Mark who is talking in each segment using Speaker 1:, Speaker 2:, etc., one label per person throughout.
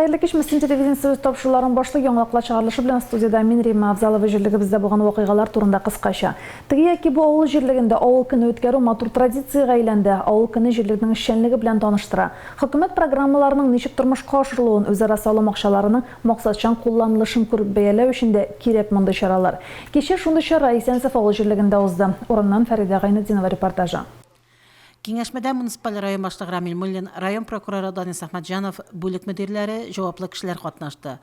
Speaker 1: Hayırlı kеш Müslüm televizyon söz topşuların başlı yoңлықла чыгарылышы белән студияда мин Рима Абзалова җирлегебездә булган вакыйгалар турында кыскача. Теге яки бу авыл җирлегендә авыл көне үткәрү матур традициягә әйләнде. Авыл көне җирлегенең эшчәнлеге белән таныштыра. Хөкүмәт программаларының ничек тормышка ашырылуын, үзара салым акчаларының максатчан кулланылышын күреп бәяләү өчен дә кирәк мондый чаралар. Кичә шундый чара Исәнсев авыл җирлегендә узды. Урыннан Фәридә Гайнетдинова репортажы.
Speaker 2: Киңәшмәдә муниципаль район башлыгы Рамил Муллин, район прокуроры Данис Ахмаджанов, бүлек мөдирләре, җаваплы кешеләр катнашты.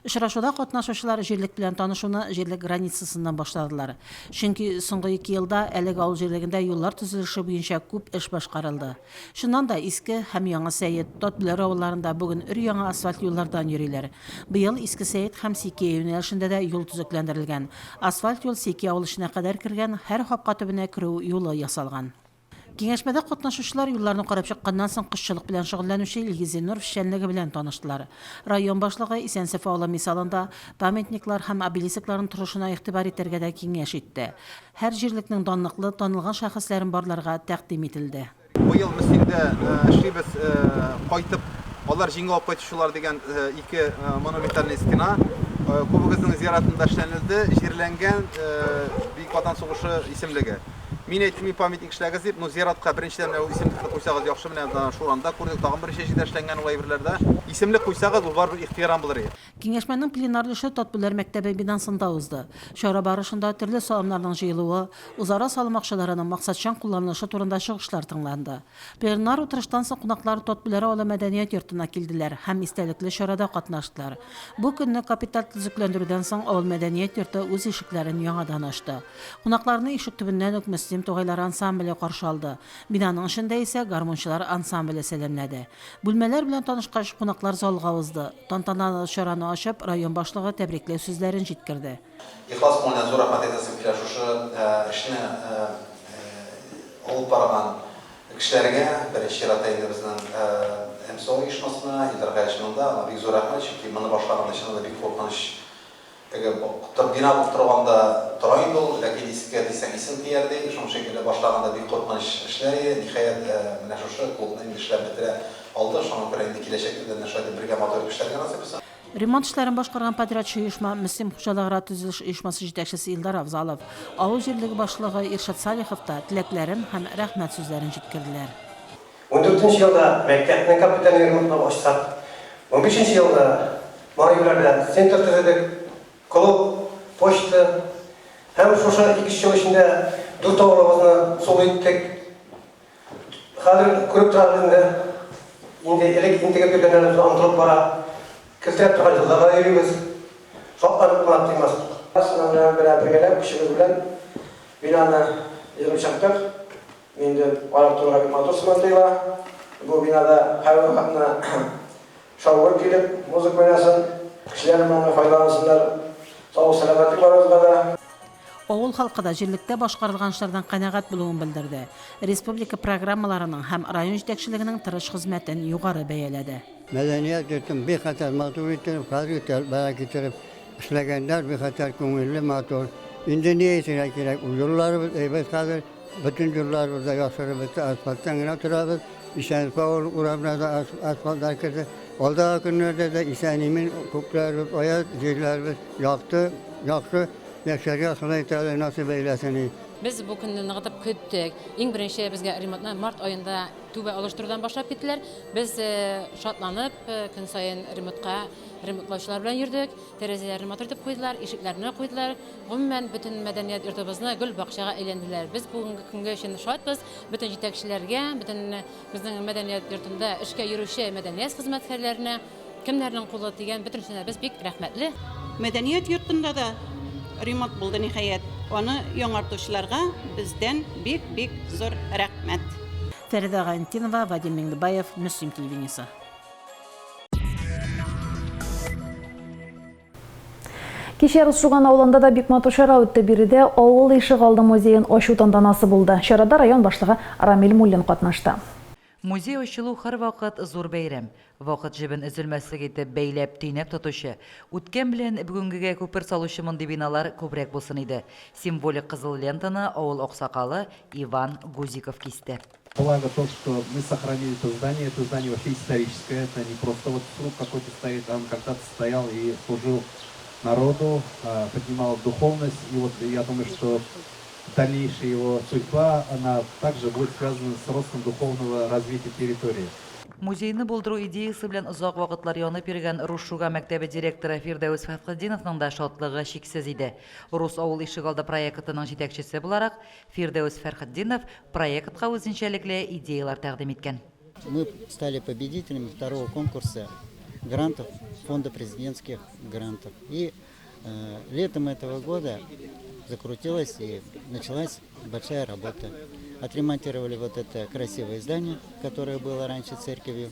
Speaker 2: Очрашуда катнашучылар җирлек белән танышуны җирлек границасыннан башладылар. Чөнки соңгы 2 елда әлеге авыл җирлегендә юллар төзелеше буенча күп эш башкарылды. Шуннан да иске һәм яңа Сәйет, Тотбүләр авылларында бүген өр-яңа асфальт юллардан йөриләр. Быел иске Сәйет һәм Секе юнәлешендә дә юл төзекләндерелгән. Асфальт юл Секе авыл эченә кадәр кергән, һәр хапка төбенә керү юлы ясалган. Киңәшмәдә катнашучылар юлларны карап чыкканнан соң кышчылык белән шөгыльләнүче Илгизенур эшчәнлеге белән таныштылар. Район башлыгы Исәнсев авылы мисалында памятниклар һәм обелискларның торышына игътибар итәргә дә киңәш итте. Һәр җирлекнең данлыклы танылган шәхесләрен барларга тәкъдим ителде.
Speaker 3: Бу ел Мөслимдә эшлибез кайтып, алар җиңә алып кайтучылар дигән 2 монументальный стена күбегезнең зиратында эшләнелде, җирләнгән Бөек Ватан сугышы исемлеге. Мин әйтми памятник эшләгез дип, зиратка беренчедән исемлекне куйсагыз яхшы менә шуранда күрдек, тагын беренче җирдә эшләнгән улай берләрдә исемлек куйсагыз, ул бар ихтирам булыр.
Speaker 2: Киңәшмәнең пленар эше Тотбүләр мәктәбе бинасында узды. Чара барышында төрле салымнарның җыелуы, үзара салым акчаларының максатчан кулланылышы турында чыгышлар тыңланды. Пленар утырыштан соң кунаклар Тотбүләр авылы мәдәният йортына килделәр һәм истәлекле чарада катнаштылар. Бу көнне капиталь төзекләндерүдән соң авыл мәдәният йорты үз ишекләрен яңадан ачты. Кунакларны ишек төбеннән үк Мөслим тугайлар ансамбле каршы алды. Бинаның эчендә исә гармунчылар ансамбле сәламләде. Бүлмәләр белән танышкач кунаклар залга узды. Тантаналы чараны ачып, район башлыгы тәбрикләү сүзләрен җиткерде.
Speaker 4: Ихлас белән зур рәхмәт әйтәсем килә шушы эшне алып барган кешеләргә, беренче чиратта инде безнең МСО оешмасына, Илдар Гаҗмында бик зур рәхмәт, чөнки моны башлаганда чынында бик куркыныч. Бина булып торганда тора инде ул, ләкин искә дисәң исем тиярде, шуның шикелле башлаганда бик куркыныч эшләре, ниһаять менә шушы клубны эшләп бетерә алды, шуның белән инде киләчәктә дә шулай бергә мотор эшләргә насыйп булса.
Speaker 2: Ремонт эшләрен башкарган подрядчы оешма Мөслим хуҗалыгы төзелеш оешмасы җитәкчесе Илдар Абзалов, авыл җирлеге башлыгы Иршат Салихов та теләкләрен һәм рәхмәт сүзләрен җиткерделәр.
Speaker 5: 14 елда мәктәпнең капиталь ремонтын башлап, 15 елда малайлар белән центр төзедек, клуб, почта һәм шушы 2 ел эчендә 4 авылыбызны сул иттек. Хәзер күреп торганда инде элек интегә биргәннәрне антылып бара. Килтереп торган җылларга йөрибез. Шатланып кына тыймас. Асыллар белән бергәләп кешебез белән бинаны йөреп чыктык. Инде алып торган бик матур сыман. Бу бинада һәр вакытны шоуга килеп, музыка уйнасын, кешеләр моннан файдалансыннар. Сау сәламәтлек барыбызга да.
Speaker 2: Авыл халкы да җирлектә башкарылган эшләрдән канәгать булуын белдерде. Республика программаларының һәм район җитәкчелегенең тырыш хезмәтен югары бәяләде.
Speaker 6: Мәдәният йортын бихәтәр матур итеп, хәзер бара китереп эшләгәннәр бихәтәр күңелле матур. Инде ни әйтергә кирәк? Юлларыбыз әйбәт хәзер, бөтен юлларыбызда яхшырып бетте, асфальттан гына торабыз. Исәнсев авыл урамында да асфальтлар керде. Алдагы көннәрдә дә исән-имин күпләрбез, аят җирләрбез яхшы яшәргә Ходай Тәгалә насыйп әйләсен.
Speaker 7: Biz bu künni nıgıtıp küttük. İng birinci bizge remontna mart ayında tübe alıştırıdan başlap gittiler. Biz şatlanıp gün sayın remontlaşılar bilen yürüdük. Terezeler remont edip koydular, ışıklarını koydular. Umumen bütün medeniyet yurtubuzna gül bakşağa eğlendiler. Biz bugünkü günge için şatbız. Bütün jitekçilerge, bütün bizning medeniyet yurtunda işke yürüyüşe medeniyet hizmetkarlarına kimlerden kulu diyen bütün şeyler biz bik rahmetli.
Speaker 8: Medeniyet yurtunda da remont buldu nihayet. Onu яңартучыларга бездән бик зур рәхмәт.
Speaker 2: Фәридә Гайнетдинова, Вадим Меңдебаев, Мөслим телевидениесе.
Speaker 1: Кичә Русшуган авылында да бик матур чара үтте. Биредә авыл ишек алды музейын ачу тантанасы булды. Чарада район башлыгы Рамил Муллин катнашты.
Speaker 9: Музей ачылу һәр вакыт зур бәйрәм. Вакыт җибен өзелмәслек итеп бәйләп тинәп тотучы. Үткән белән бүгенгегә күпер салучы мондый биналар күбрәк булсын иде. Символик кызыл лентаны авыл аксакалы Иван Гузиков кисте.
Speaker 10: Благо то, что мы сохранили это здание вообще историческое, это не просто вот сруб какой-то стоит, он когда-то стоял и служил народу, поднимал духовность, и вот я думаю, что дальнейшая его судьба, она также будет связана с ростом духовного развития территории.
Speaker 9: Музейны булдыру идеясы белән озак вакытлар янып йөргән Русшуга мәктәбе директоры Фирдәүс Фәтхетдиновның да шатлыгы шиксез иде. Рус авыл ишегалды проектының җитәкчесе буларак Фирдәүс Фәрхетдинов проектка үзенчәлекле идеялар тәкъдим иткән.
Speaker 11: Мы стали победителями второго конкурса грантов, фонда президентских грантов. И летом этого года закрутилась и началась большая работа. Отремонтировали вот это красивое здание, которое было раньше церковью.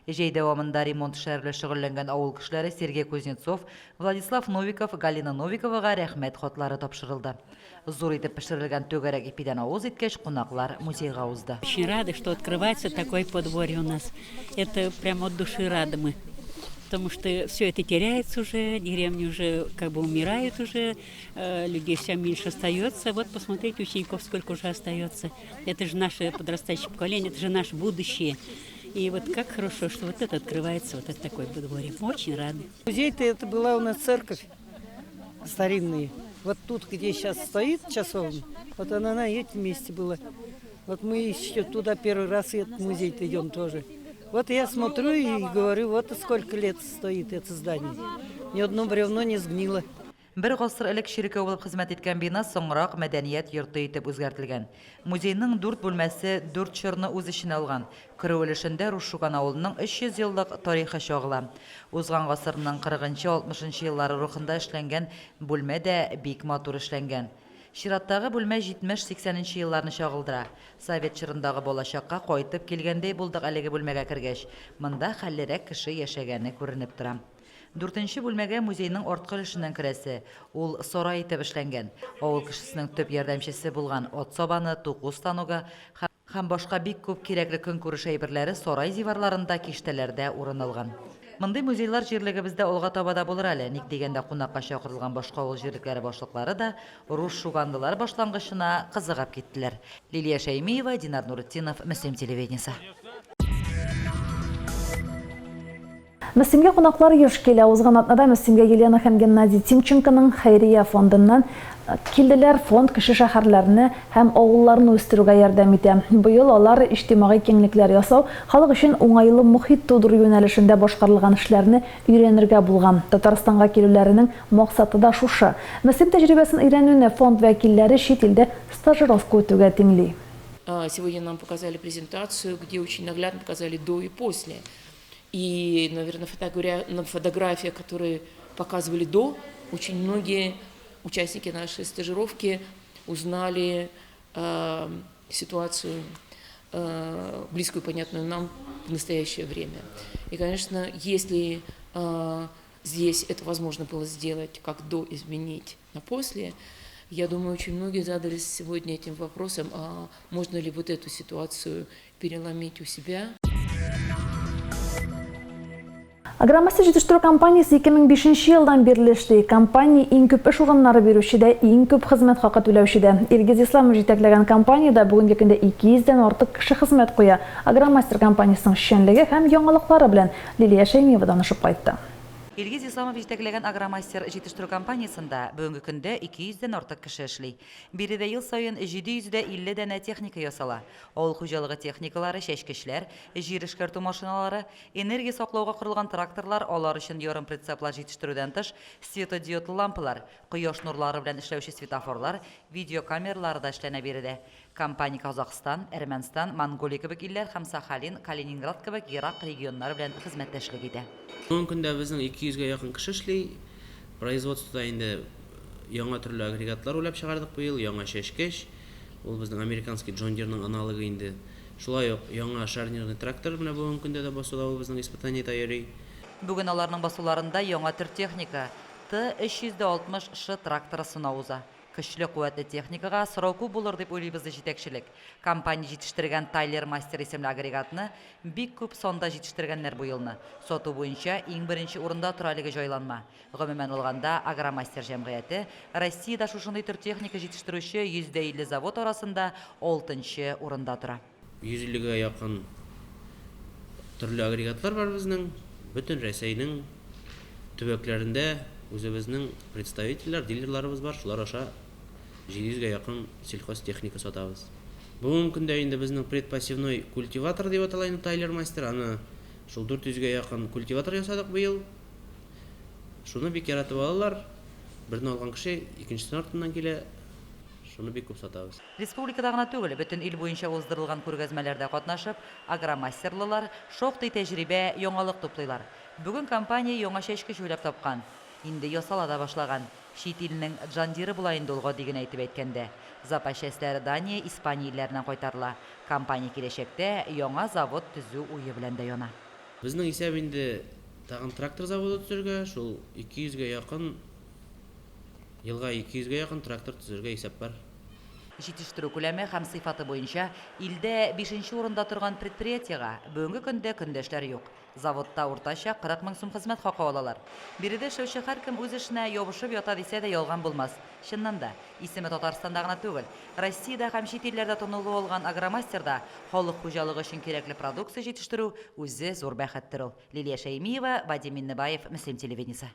Speaker 9: Җәй дәвамында ремонт эшләре шөгыльләнгән авыл кешеләре Сергей Кузнецов, Владислав Новиков, Галина Новиковага рәхмәт хатлары тапшырылды. Зур итеп пешерелгән түгәрәк ипидән авыз иткәч, кунаклар музейга узды.
Speaker 12: Очень рады, что открывается такое подворье у нас. Это прямо от души рады мы. Потому что все это теряется уже, деревни уже как бы умирают уже, людей все меньше остается. Вот посмотрите, учеников сколько уже остается. Это же наше подрастающее поколение, это же наше будущее. И вот как хорошо, что вот это открывается, вот это такое подворье. Очень рады.
Speaker 13: Музей-то это была у нас церковь старинная. Вот тут, где сейчас стоит часовня, вот она на этом месте была. Вот мы еще туда первый раз и этот музей-то идем тоже. Вот я смотрю и говорю, вот сколько лет стоит это здание. Ни одно бревно не сгнило.
Speaker 9: Бер гасыр элек ширкәү булып хезмәт иткән бина соңрак мәдәният йорты итеп үзгәртелгән. Музейның 4 бүлмәсе 4 чорны үз эченә алган. Кыру өлешендә Русшуган авылының 300 еллык тарихы чагыла. Узган гасырның 40-60 еллары рухында эшләнгән бүлмә дә бик матур эшләнгән. Шираттагы бүлмә 70-80 елларны чагылдыра. Совет чорындагы балачакка кайтып килгәндәй булдык әлеге бүлмәгә кергәч. Монда хәллерәк кеше яшәгәне күренеп тора. 4нче бүлмәгә музейның арткы өлешеннән керәсе. Ул сарай итеп эшләнгән. Авыл кешесенең төп ярдәмчесе булган от сабаны, тукус тануга һәм башка бик күп кирәкле көнкүреш әйберләре сарай зиварларында, киштәләрдә урын алган. Мондый музейлар җирлегебездә алга таба да булыр әле. Ник дигәндә кунакка чакырылган башка авыл җирлекләре башлыклары да Русшугандылар башлангычына кызыгып киттеләр. Лилия Шәймиева, Динар Нуртдинов, Мөслим телевидениесе.
Speaker 1: Мөслимгә кунаклар еш килә. Узган атнада Мөслимгә Елена һәм Геннадий Тимченконың хәйрия фондыннан килделәр. Фонд кеше шәһәрләрне һәм авылларны үстерүгә ярдәм итә. Быел алар иҗтимагый киңлекләр ясау, халык өчен уңайлы мөхит тудыру юнәлешендә башкарылган эшләрне өйрәнергә булган. Татарстанга килүләренең максаты да шушы. Мөслим тәҗрибәсен өйрәнүне фонд вәкилләре чит илдә стажировка үтүгә тиңли.
Speaker 14: Сегодня нам показали презентацию, где очень наглядно показали до и после. И, наверное, на фотографиях, которые показывали до, очень многие участники нашей стажировки узнали ситуацию, близкую, понятную нам в настоящее время. И, конечно, если здесь это возможно было сделать, как до изменить на после, я думаю, очень многие задались сегодня этим вопросом, а можно ли вот эту ситуацию переломить у себя.
Speaker 1: Агромассив җитештерү компаниясе 2005 елдан бирле эшли. Компания иң күп эш урыннары бирүче дә, иң күп хезмәт хакы түләүче дә. Илгиз Исламов җитәкләгән компаниядә бүгенге көндә 200дән артык кеше хезмәт куя. Агромастер компаниясының эшчәнлеге һәм яңалыклары белән Лилия Шәймиева данышып кайтты.
Speaker 9: Илгиз Исламов җитәкләгән агромастер җитештерү компаниясында бүгенге көндә 200дән артык кеше эшли. Биредә ел саен 750 дәнә техника ясала. Авыл хуҗалыгы техникалары, чәчкечләр, җир эшкәртү машиналары, энергия саклауга корылган тракторлар, алар өчен ярым прицеплар җитештерүдән тыш, светодиодлы лампалар, кояш нурлары белән эшләүче светофорлар, видеокамералары да эшләнә биредә. Компания Казахстан, Әрмәнстан, Монголия кебек илләр һәм Сахалин, Калининград кебек ерак регионнары белән хезмәттәшлек итә.
Speaker 15: Бүгенге көндә безнең 200гә якын кеше эшли. Производствода инде яңа төрле агрегатлар уйлап чыгардык быел, яңа чәчкеч. Ул безнең американский John Deere'ның аналогы инде. Шулай ук яңа шарнирный трактор менә бүгенге көндә дә басуда ул безнең испытаниедә йөри.
Speaker 9: Бүген аларның басуларында яңа төр техника T360 Ш тракторы сынау уза. Көчле куәтле техникага сорау күп булыр дип уйлыйбыз җитәкчелек. Компания җитештергән Тайлер Мастер исемле агрегатны бик күп сонда җитештергәннәр бу елны. Сату буенча иң беренче урында тора әлеге җайланма. Гомумән алганда Агромастер җәмгыяте Россиядә шушындый төр техника җитештерүче 150 завод арасында 6нчы урында тора.
Speaker 15: 150-ге якын төрле агрегатлар бар безнең. Бүтән Россиянең төбәкләрендә үзебезнең представительләр, дилерларыбыз бар. Шулар аша 700-ге якын сельхозтехника сатабыз. Бүгенге көндә инде безнең предпассивной культиватор дип аталган Тайлер мастер, аны шул 400-ге якын культиватор ясадык быел. Шуны бик яратып алалар. Берне алган кеше икенчесен артыннан килә. Шуны бик күп сатабыз.
Speaker 9: Республикада гына түгел, бөтен ил буенча уздырылган күргәзмәләрдә катнашып, агромастерлылар шактый тәҗрибә, яңалык туплыйлар. Бүген компания яңача эшкә уйлап тапкан. Инде ясала да башлаган. Чит илнең Джандиры була инде улга диген әйтеп әйткәндә. Запас частьләре Дания, Испания илләреннән кайтарыла. Компания киләчәктә яңа завод төзү уе белән дә яна.
Speaker 15: Безнең исәп инде тагын трактор заводы төзергә, шул 200-ге якын елга 200-ге якын трактор төзергә исәп бар.
Speaker 9: Җитештерү күләме һәм сыйфаты буенча илдә 5нче урында торган предприятиегә бүгенге көндә көндәшләр юк. Заводта уртача 40 мең сум хезмәт хакы алалар. Биредә эшләүче һәркем үз эшенә ябышып ята дисә дә ялган булмас. Чыннан да, исеме Татарстанда гына түгел, Россиядә һәм чит илләрдә танылу алган агромастерда халык хуҗалыгы өчен кирәкле продукция җитештерү үзе зур бәхеттер ул. Лилия Шәймиева, Вадим Миннебаев, Мөслим телевидениесе.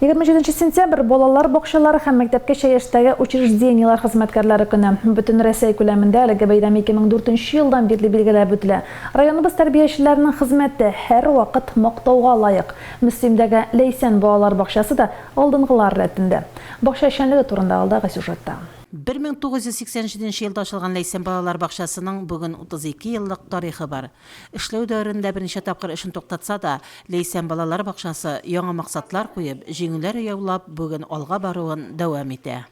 Speaker 1: 27 сентябрь балалар бакчалары һәм мәктәпкәчә яшьтәге учреждениялар хезмәткәрләре көне. Бөтен Россия күләмендә әлеге бәйрәм 2004 елдан бирле билгеләп үтелә. Районыбыз тәрбиячеләренең хезмәте һәр вакыт мактауга лаек. Мөслимдәге Ләйсән балалар бакчасы да алдынгылар рәтендә. Бакча эшчәнлеге турында алдагы сюжетта.
Speaker 2: 1987 елда ачылган Ләйсән балалар бакчасының бүген 32 еллык тарихы бар. Эшләү дәверендә берничә тапкыр эшен туктатса да, Ләйсән балалар бакчасы яңа максатлар куеп, җиңүләр яулап, бүген алга баруын дәвам итә.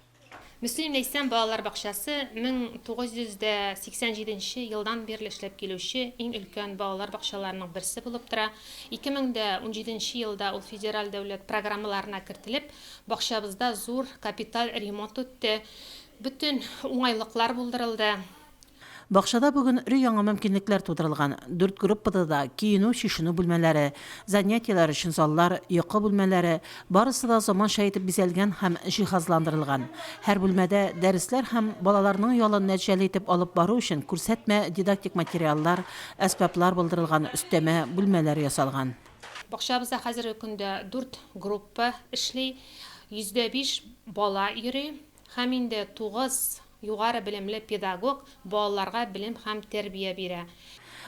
Speaker 16: Мөслим Ләйсән балалар бакчасы 1987 елдан бирле эшләп килүче иң өлкән балалар бакчаларының берсе булып тора. 2017 елда ул федераль дәүләт программаларына кертелеп, бакчабызда зур капиталь ремонт үтте. Bütün уңайлыклар булдырылды.
Speaker 2: Бакчада бүген яңа мөмкинлекләр тудырылган. 4 группада да киенү, чишенү бүлмәләре, занятиялар өчен заллар, йокы бүлмәләре, барысы да заманча итеп бизәлгән һәм җиһазландырылган. Һәр бүлмәдә дәресләр һәм балаларның ялын нәтиҗәле итеп алып бару өчен күрсәтмә, дидактик материаллар, әсбаплар булдырылган, өстәмә бүлмәләр ясалган.
Speaker 16: Бакчабызда хәзерге көндә 4 группа эшли, 105 бала йөри. Һәм инде 9 югары белемле педагог балаларга белем һәм тәрбия бирә.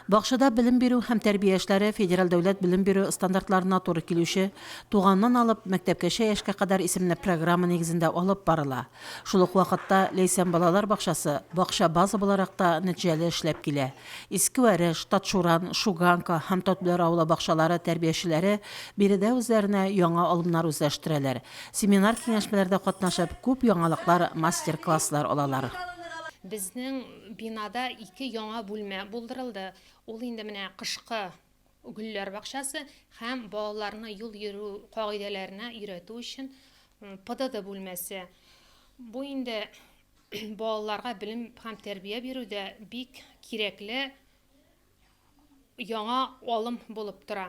Speaker 2: Бакчада белем бирү һәм тәрбия эшләре федераль дәүләт белем бирү стандартларына туры килүче, туганнан алып мәктәпкәчә яшькә кадәр исемле программа нигезендә алып барыла. Шул ук вакытта Ләйсән балалар бакчасы бакча база буларак та нәтиҗәле эшләп килә. Искевәреш, Татшуран, Шуганка һәм Тотлар авылы бакчалары тәрбиячеләре биредә үзләренә яңа алымнар үзләштерәләр. Семинар киңәшмәләрдә катнашып, күп яңалыклар, мастер-класслар алалар.
Speaker 16: Безнең бинада 2 яңа бүлмә булдырылды. Ул инде менә кышкы гүлләр бакчасы һәм балаларны юл йөрү кагыйдәләренә өйрәтү өчен ПДД бүлмәсе. Бу инде балаларга белем һәм тәрбия бирүдә бик кирәкле яңа алым булып тора.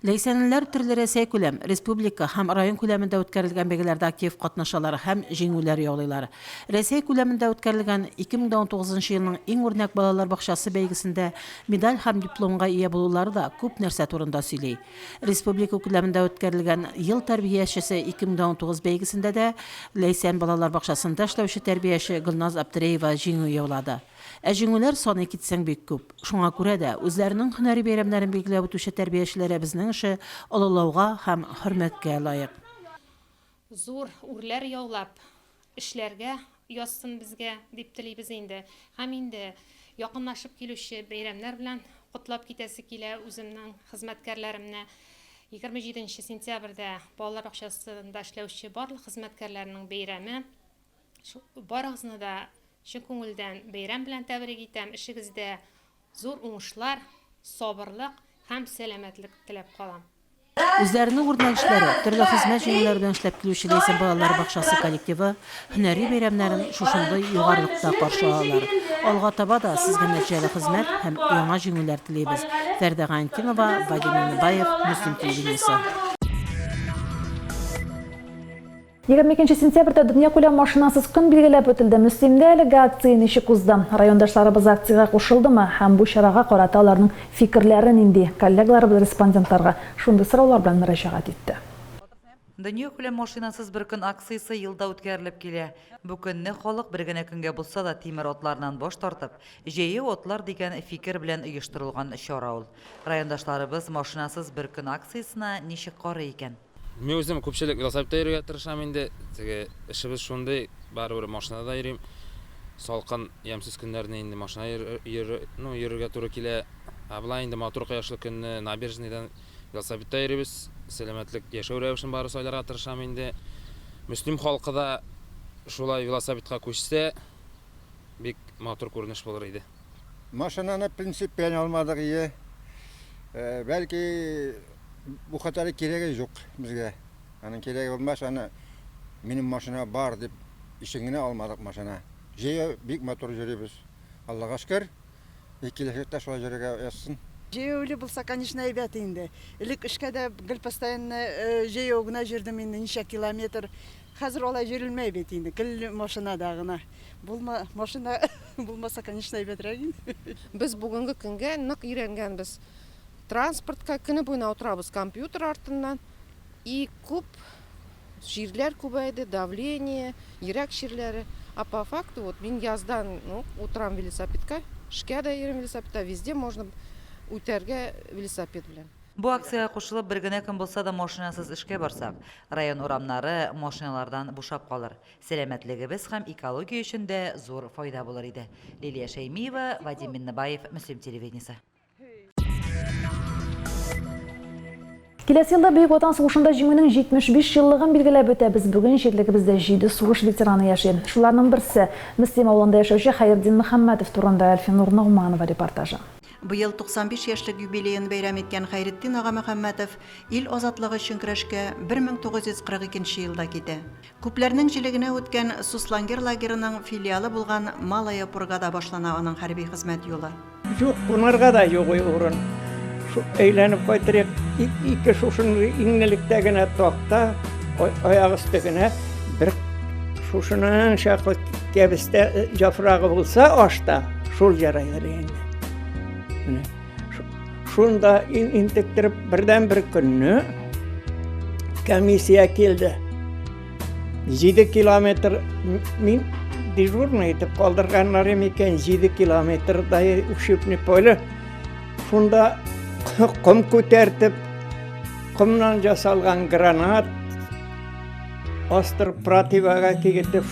Speaker 2: Ләйсәнләр төрле Рәсәй күләм, республика һәм район күләмендә үткәрелгән бәйгеләрдә актив катнашалар һәм җиңүләр яулыйлар. Рәсәй күләмендә үткәрелгән 2019 елның иң үрнәк балалар бакчасы бәйгесендә медаль һәм дипломга ия булулары да күп нәрсә турында сөйли. Республика күләмендә үткәрелгән ел тәрбиячесе 2019 бәйгесендә дә Ләйсән балалар бакчасында эшләүче тәрбияче Гөлназ Абдреева җиңү яулады. Җиңүләр саны китсәң бик күп. Шуңа күрә дә үзләренең һөнәри бәйрәмнәрен билгеләп үтүче тәрбиячеләре безнең эше олылауга һәм хөрмәткә лаек.
Speaker 16: Зур үрләр яулап эшләргә язсын безгә дип телибез инде. Һәм инде якынлашып килүче бәйрәмнәр белән котлап китәсе килә үземнең хезмәткәрләремне. 27 сентябрьдә балалар бакчасында эшләүче барлык хезмәткәрләрнең бәйрәме. Барыгызны да чын күңелдән бәйрәм белән тәбрик итәм. Эшегездә зур уңышлар, сабырлык һәм сәламәтлек теләп калам.
Speaker 2: Үзләренең үрнәкешләре, төрле хезмәт җиңүләре белән эшләп килүче Ләйсән балалар бакчасы коллективы һөнәри бәйрәмнәрен шушындый югарылыкта каршы алалар. Алга таба да сезгә нәтиҗәле хезмәт һәм яңа җиңүләр телибез. Фәрдә Гантинова, Вадим Миннебаев, Мөслим телевидениесе.
Speaker 1: 22 сентябрьдә дөнья күләм машинасыз көн билгеләп үтелде. Мөслимдә әлеге акция ничек узды? Райондашларыбыз акциягә кушылдымы? Һәм бу чарага карата аларның фикерләре нинди? Коллегаларыбыз респондентларга шундый сораулар белән мөрәҗәгать итте.
Speaker 9: Дөнья күләм машинасыз бер көн акциясы елда үткәрелеп килә. Бу көнне халык бер генә көнгә булса да тимер атлардан баш тартып, җәйе атлар дигән фикер белән оештырылган чара ул. Райондашларыбыз машинасыз бер көн акциясына ничек карый икән?
Speaker 17: Мен үзем күпчелек велосипедта йөрергә тырышам инде. Теге эшебез шундый, барыбер машинада йөрим. Салкын, ямсыз көннәрне инде машина йөрергә туры килә. Абла инде матур кояшлы көнне набережныйдан велосипедта йөрибез. Сәламәтлек яшәү рәвешен бары сайларга тырышам инде. Мөслим халкы да шулай велосипедка күчсә, бик матур күренеш булыр иде.
Speaker 18: Машинаны принципиаль алмадык ие. Бәлки бу катары кереге юк безгә. Аның кереге булмас, аны минем машина бар дип ишегенә алмадык машина. Җәй бик матур йөрибез. Аллага шөкер. Киләчәктә шулай йөрергә язсын.
Speaker 19: Җәйәүле булса, конечно, әйбәт инде. Элек эшкә дә гел постоянно җәйәү гына йөрдем инде, ничә километр. Хәзер алай йөрелмәй бит инде, гел машинада гына. Машина булмаса, конечно, әйбәтрәк инде.
Speaker 20: Без бүгенге көнгә нык өйрәнгәнбез. Транспортка көне буена утырабыз компьютер артыннан. И күп җирләр күбәйде, давление, йөрәк җирләре. А по факту, вот мин яздан утрам велосипедка, эшкә дә йөрим велосипедта, везде можно үтәргә велосипед белән.
Speaker 9: Бу акцияга кушылып бер генә көн булса да машинасыз эшкә барсак, район урамнары машиналардан бушап калыр. Сәламәтлегебез һәм экология өчен дә зур файда булыр иде. Лилия Шәймиева, Вадим Миннебаев, Мөслим телевидениесе.
Speaker 1: Киләсе елда Бөек Ватан сугышында җиңүнең 75 еллыгын билгеләп үтәбез. Бүген җирлегебездә 7 сугыш ветераны яши. Шуларның берсе Мөслим авылында яшәүче Хәйретдин Мөхәммәтов турында Әлфинур Ногманова репортажы.
Speaker 21: Быел 95 яшьлек юбилеен бәйрәм иткән Хәйретдин ага Мөхәммәтов ил азатлыгы өчен көрәшкә 1942 елда китә. Күпләрнең җилегенә үткән Суслангер лагерының филиалы булган Малая Пургада башлана аның хәрби хезмәт юлы.
Speaker 22: Юк, унарга да юк урын. Әйләнеп кайтырак, ике шушының иңнелектә генә такта, аяк өсте генә бер шушының шакы кәбестә җафрагы булса ашта, шул ярайлар инде. Шунда интектереп бердән бер көнне комиссия килде. 7 километр мин дежурный итеп калдырганнар икән, 7 километрда ушипный поле. Шунда ком күтәртеп, комнан жасалган гранат астыр противага кигетеп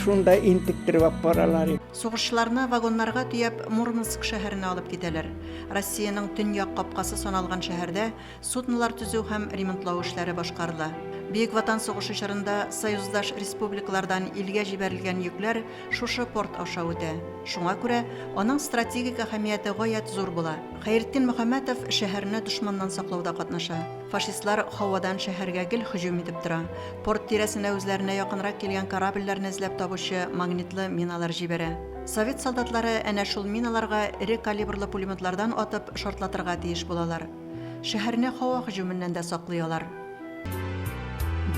Speaker 22: шунда интектереп апаралар.
Speaker 21: Сугышчыларны вагоннарга төяп Мурманск шәһәренә алып китәләр. Россиянең төньяк капкасы саналган шәһәрдә суднолар төзү һәм ремонтлау эшләре башкарыла. Бөек Ватан сугышы чорында союздаш республикалардан илгә җибәрелгән йөкләр шушы порт аша үтә. Шуңа күрә аның стратегик әһәмияте гаять зур була. Хәйретдин Мөхәммәтов шәһәрне дошманнан саклауда катнаша. Фашистлар һавадан шәһәргә гел һөҗүм итеп тора. Порт тирәсенә үзләренә якынрак килгән корабльләрне эзләп табучы магнитлы миналар җибәрә. Совет солдатлары әнә шул миналарга ире калибрлы пулеметлардан атып шартлатырга тиеш булалар. Шәһәрне һава һөҗүменнән дә саклыйлар.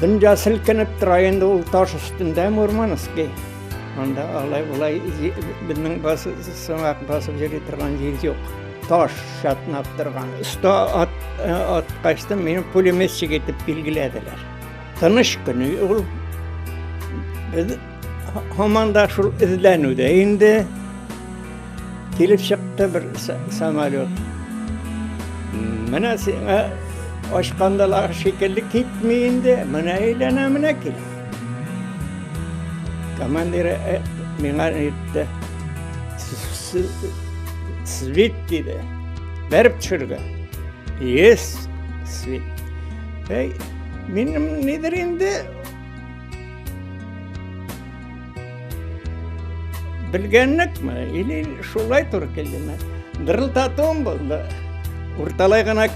Speaker 22: Дөнья селкенеп тора инде ул таш өстендә Мурманск. Анда алай безнең басып йөри торган җир юк. Таш шатнап торган. Өстә аткачты мине пулеметчик итеп билгеләделәр. Тыныч көне ул һаманда шул эзләнүдә инде килеп чыкты бер самолет. Менә ашкандалар шикелле китми инде, менә әйләнә менә кил. Командир миңа әйтте, свит диде, бәреп төшергә. Yes, свит. Минем нидер инде белгәнлекме, или шулай туры килдеме. Дырылтатуым булды. Урталай гына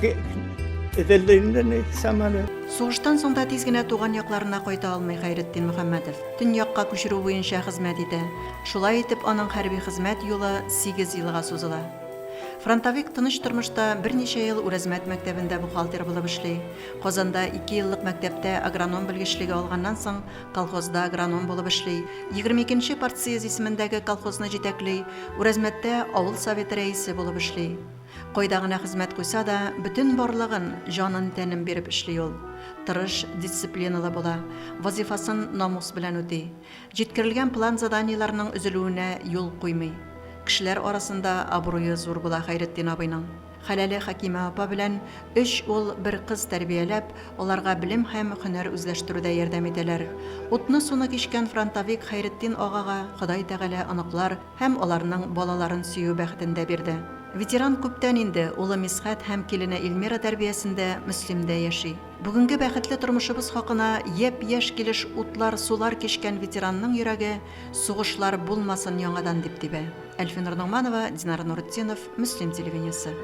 Speaker 21: Сугыштан соң да тиз генә туган якларына кайта алмый Хәйретдин Мөхәммәтов. Төньякка күчерү буенча хезмәт итә. Шулай итеп, аның хәрби хезмәт юлы 8 елга сузыла. Фронтовик тыныч тормышта берничә ел Үрәзмәт мәктәбендә бухгалтер булып эшли. Казанда 2 еллык мәктәптә агроном белгечлеге алганнан соң колхозда агроном булып эшли. 22нче партсъезд исемендәге колхозны җитәкли, Үрәзмәттә авыл советы рәисе булып эшли. Кайда гына хезмәт куйса да, бөтен барлыгын, җанын тәнен биреп эшли ул. Тырыш, дисциплиналы була, вазифасын намус белән үти. Җиткерелгән план заданияләрнең üzülүенә юл куймый. Кешеләр арасында абруе зур була Хәйретдин абыйның. Хәләле Хәкимә апа белән 3 ул, 1 кыз тәрбияләп, аларга белем һәм һөнәр үзләштерүдә ярдәм итәләр. Утны суны кичкән фронтовик Хәйретдин агага Ходай Тәгалә аныклар һәм аларның балаларын сөю бәхетендә бирде. Ветеран күптән инде улы Мисхәт һәм килене Илмира тәрбиясендә Мөслимдә яши. Бүгенге бәхетле тормышыбыз хакына япь-яшь килеш утлар, сулар кичкән ветеранның йөрәге сугышлар булмасын яңадан дип тибә. Әлфинур Ногманова, Динар Нуртдинов, Мөслим телевидениесе.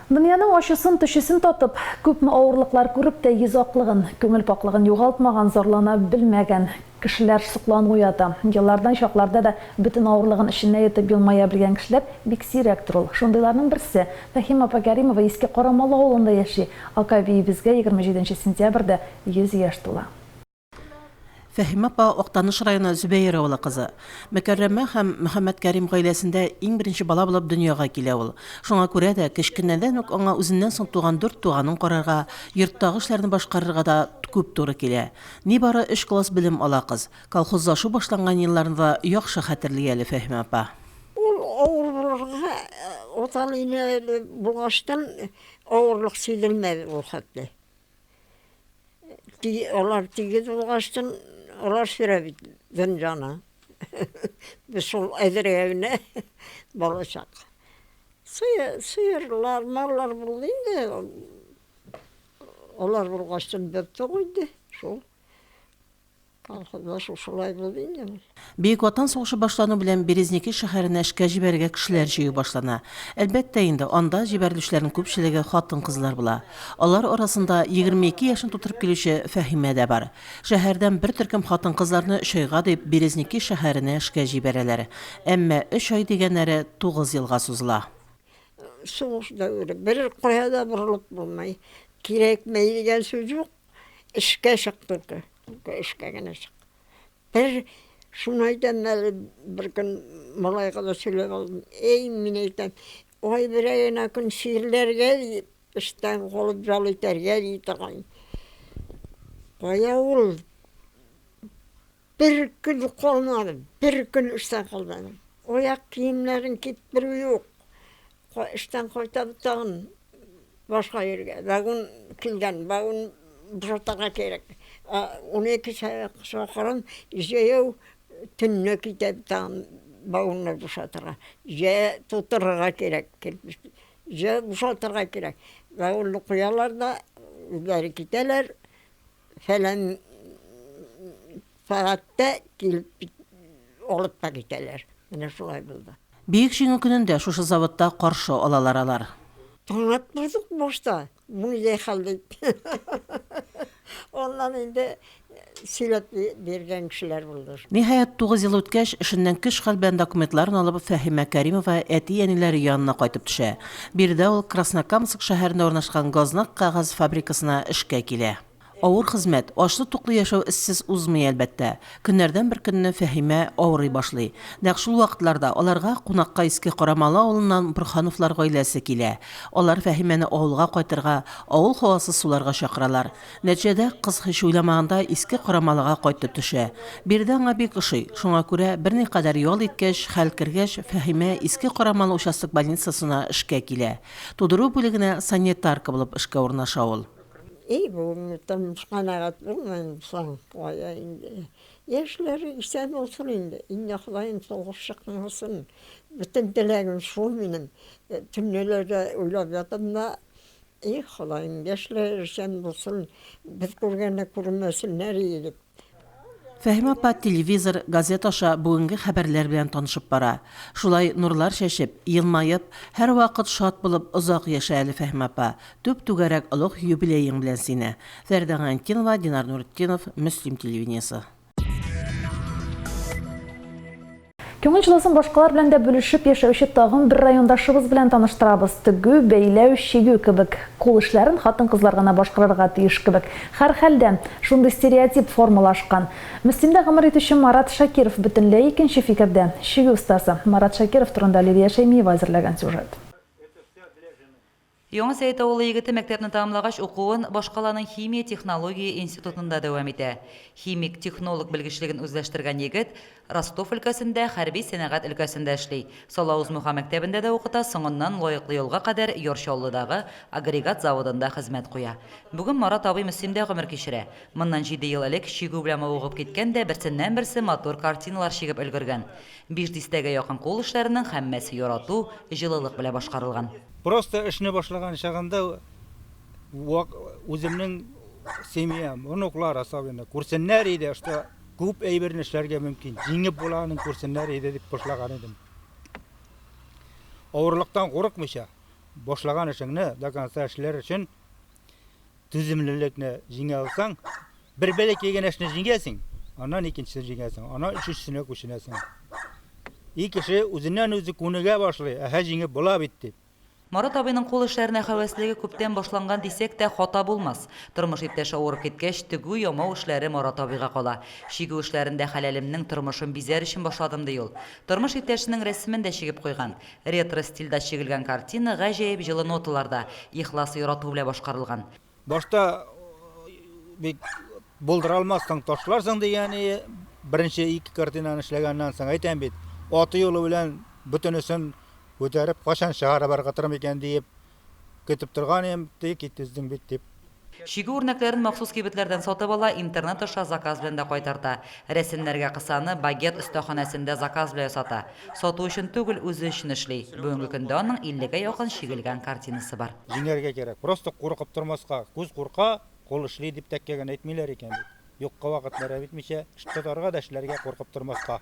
Speaker 1: Дөньяның ачысын төшесен татып, күпме авырлыклар күреп тә йөз аклыгын, күңел паклыгын югалтмаган, зарлана белмәгән кешеләр соклан уята. Еллардан чакларда да бөтен авырлыгын эченә ятып елмая белгән кешеләр бик сирәк ул. Шундыйларның берсе Фәһимә Кәримова Иске Карамалы авылында яши. Акабиебезгә 27 сентябрьдә 100 яшь тула.
Speaker 2: Фәһимә апа Актаныш районы Зөбәйер авылы кызы. Мәкәррәмә һәм Мөхәммәд Кәрим гаиләсендә иң беренче бала булып дөньяга килә ул. Шуңа күрә дә кечкенәдән үк аңа үзеннән соң туган 4 туганын карарга, йорттагы эшләрне башкарырга да күп туры килә. Нибары 3 класс белем ала кыз. Колхозлашу башланган елларында яхшы хәтерли әле Фәһимә апа.
Speaker 3: Ул авырлыгы оталыйны булгаштан авырлык сизелмәде ул хәтле. Алар тигез булгаштан Алар сүрә бит дөньяны. Без шул әзрәгенә балачак. Сыерлар, маллар булды инде. Алар булгаштан беп тугыйды. Шул. Колхозлашу шулай булды инде.
Speaker 2: Бөек Ватан сугышы башлану белән Березники шәһәренә эшкә җибәргә кешеләр җыю башлана. Әлбәттә инде анда җибәрелүчләрнең күпчелеге хатын-кызлар була. Алар арасында 22 яшен тутырып килүче Фәһимә дә бар. Шәһәрдән бер төркем хатын-кызларны чайга дип Березники шәһәренә эшкә җибәрәләр. Әмма 3 ай дигәннәре 9 елга сузыла.
Speaker 3: Сугыш дәвре бер каяда бурылып булмай. Кирәкмәй дигән сүз юк. Эшкә чыктык. Эшкә генә чык. Бер шунайдан әле бер көн малайга да сөйләп алдым. Эй, мин әйтәм, ай берәгенә көн ширләргә эштән калып жал итәргә итәгән. Кая ул? Бер көн калмады, бер көн эштән калдым. Аяк киемнәрен киптирү юк. Эштән кайтып тагын башка ергә. Багын килгән, багын бушатырга кирәк. 12 шақырым жаяу түнне китеп тан багынны бушатырга. Же тутырга кирәк. Же бушатырга кирәк. Багынны куялар да үзләре китәләр. Фәлән сәгатьтә килеп алып та китәләр. Менә шулай булды.
Speaker 2: Бөек җиңү көнендә шушы заводта каршы алалар алар.
Speaker 3: Таңат булдык башта. Bunu yıkaldık. Ondan indi silat bergen kişiler buldur.
Speaker 2: Nihayet 9 yıl үткәч, эшеннән кыш хәлбән документларын алып Фәһимә Кәримова әти-әниләре янына кайтып төшә. Бирдә ул Краснокамск шәһәрендә урнашкан газнак кагаз фабрикасына эшкә килә. Авыр хезмәт, ашлы-туклы яшәү иссез узмый әлбәттә. Көннәрдән бер көнне Фәһимә авырый башлый. Нәкъ шул вакытларда аларга кунакка Иске Карамалы авылыннан Бурхановлар гаиләсе килә. Алар Фәһимәне авылга кайтырга, авыл һавасы суларга чакыралар. Нәтиҗәдә кыз һич уйламаганда Иске Карамалыга кайтып төшә. Бирдә аңа бик ошый. Шуңа күрә берникадәр ял иткәч, хәл кергәч, Фәһимә Иске Карамалы участок больницасына эшкә килә. Тудыру бүлегенә санитарка булып эшкә урнаша ул.
Speaker 3: Bu tanışkanağat bulmayın san koya indi. Yaşları isen olsun indi. İndi Xudayın soğuş çıkmasın. Bütün dileğim şu benim. Tümlelerde uylap yadım da Xudayın yaşları isen olsun. Biz kurgana kurmasınlar iyilip.
Speaker 2: Фәһимә апа телевизор, газет аша бүгенге хәбәрләр белән танышып бара. Шулай нурлар шәшеп, елмаеп, һәр вакыт шат булып озак яшә әле Фәһимә апа. Төп түгәрәк олуг юбилеең белән сине. Фәрдә Гантинова, Динар Нуртдинов, Мөслим телевидениесе.
Speaker 1: Көңіл жылысын башқалар белән дә бүлешеп яшәүче тагын бер райондашыбыз белән таныштырабыз. Тегү, бәйләү, шигү кебек. Кул эшләрен хатын-кызлар гына башкарырга тиеш кебек. Һәр хәлдә шундый стереотип формалашкан. Мөслимдә гомер итүче Марат Шакиров бөтенләй икенче фикердә. Шигү ustaсы Марат Шакиров турында Лилия Шәймиева әзерләгән сюжет.
Speaker 9: Яңа Сәйет авылы егете мәктәпне тәмамлагач укуын башкаланың химия технология институтында дәвам итә. Химик технолог белгечлеген үзләштергән егет Ростов өлкәсендә хәрби сәнәгать өлкәсендә эшли. Салавыз Муха мәктәбендә дә укыта, соңыннан лаеклы юлга кадәр Яршаулыдагы агрегат заводында хезмәт куя. Бүген Марат абый Мөслимдә гомер кичерә. Моннан 7 ел элек шигү белән мавыгып киткән дә берсеннән-берсе мотор картиналар шигеп өлгергән. 500-гә якын кул эшләренең һәммәсе ярату, җылылык белән башкарылган.
Speaker 4: Просто эшне башлаган чагында үземнең семьям, оныклар асабында күрсеннәр иде, что күп әйберне эшләргә мөмкин. Җиңеп булганын күрсеннәр иде дип башлаган идем. Авырлыктан курыкмыйча башлаган эшеңне до конца эшләр өчен түземлелекне җиңә алсаң, бер бәләк егән эшне җиңәсең, аннан икенчесен җиңәсең, аннан өченчесенә күченәсең. Кеше үзеннән үзе күнегә башлый, җиңеп була бит дип.
Speaker 9: Марат абыйның кул эшләренә хәвәслеге күптән башланган дисәк тә хата булмас. Тормыш иптәше авырып киткәч, тегү ямау эшләре Марат абыйга кала. Шигү эшләрендә хәләлемнең тормышын бизәр өчен башладым ди ул. Тормыш иптәшенең рәсемен дә чигеп куйган. Ретро стильдә чигелгән картина гаҗәеп җылы ноталарда, ихлас ярату белән башкарылган.
Speaker 4: Башта бик булдыра алмассың ташларсың дигән, беренче 2 картинаны эшләгәннән соң әйтәм бит, аты юлы белән бөтенесен күтәреп, кашан шәһәр барырга тырым икән дип көтеп торган идем, киттездең бит дип.
Speaker 9: Шигү үрнәкләрен махсус кибетләрдән сатып ала, интернет аша заказ белән дә кайтарта. Рәсемнәргә кысаны багет остаханәсендә заказ белән сата. Сату өчен түгел, үзе өчен эшли. Бүгенге көндә аның 50-гә якын шигелгән картинасы бар.
Speaker 4: Җиңәргә кирәк. Просто куркып тормаска, күз курка, кул эшли дип тәккәгән әйтмиләр икән бит. Юкка вакытлар битмичә, эштәләргә дә эшләргә куркып тормаска.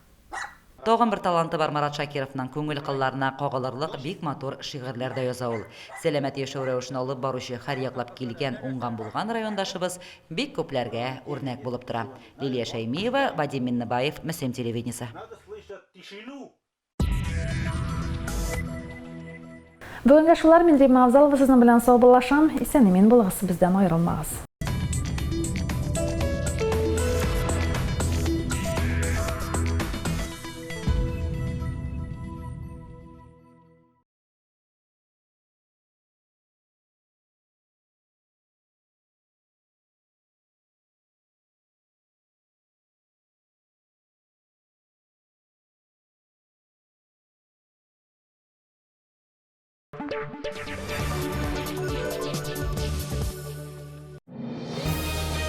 Speaker 9: Тагын бер таланты бар Марат Шакировның күңел кылларына кагылырлык бик матур шигырьләр дә яза ул. Сәламәт яшәү рәвешен алып баручы һәр яклап килгән, уңган булган райондашыбыз бик күпләргә үрнәк булып тора. Лилия Шәймиева, Вадим Миннебаев, Мөслим телевидениесе.
Speaker 1: Бүгенге шулар, мин Рима Авзалова сезнең белән саубуллашам. Исән-имин булыгыз, бездән аерылмагыз.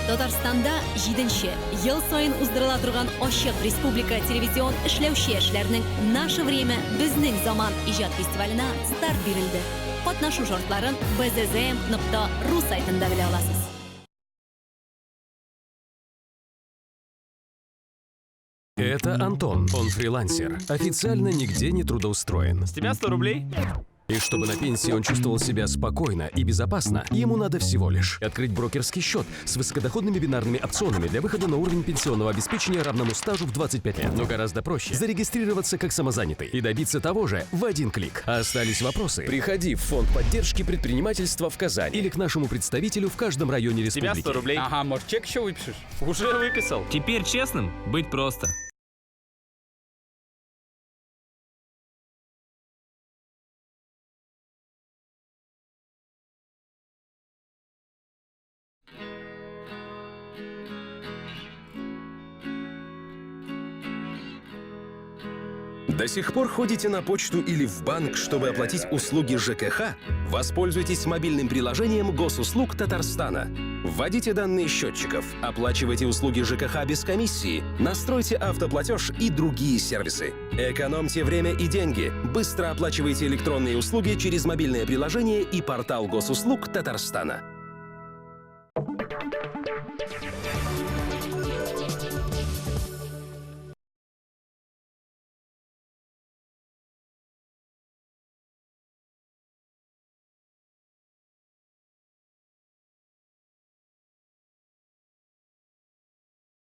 Speaker 5: Татарстанда 7-нче ел сайын уздырыла торган Ачык Республика телевизион эшләүче эшләрнең «Наше время, безнең заман» иҗат фестиваленә старт бирелде. Катнашу шартларын bzzm.ru сайтында белә аласыз.
Speaker 23: Это Антон, он фрилансер, официально нигде не трудоустроен.
Speaker 24: С тебя 100 рублей?
Speaker 23: И чтобы на пенсии он чувствовал себя спокойно и безопасно, ему надо всего лишь открыть брокерский счет с высокодоходными бинарными опционами для выхода на уровень пенсионного обеспечения равному стажу в 25 лет. Но гораздо проще зарегистрироваться как самозанятый и добиться того же в один клик. А остались вопросы? Приходи в фонд поддержки предпринимательства в Казани или к нашему представителю в каждом районе республики.
Speaker 24: С тебя 100 рублей. Ага, может, чек еще выпишешь? Уже выписал. Теперь честным быть просто.
Speaker 23: До сих пор ходите на почту или в банк, чтобы оплатить услуги ЖКХ? Воспользуйтесь мобильным приложением Госуслуг Татарстана. Вводите данные счетчиков, оплачивайте услуги ЖКХ без комиссии, настройте автоплатеж и другие сервисы. Экономьте время и деньги. Быстро оплачивайте электронные услуги через мобильное приложение и портал Госуслуг Татарстана.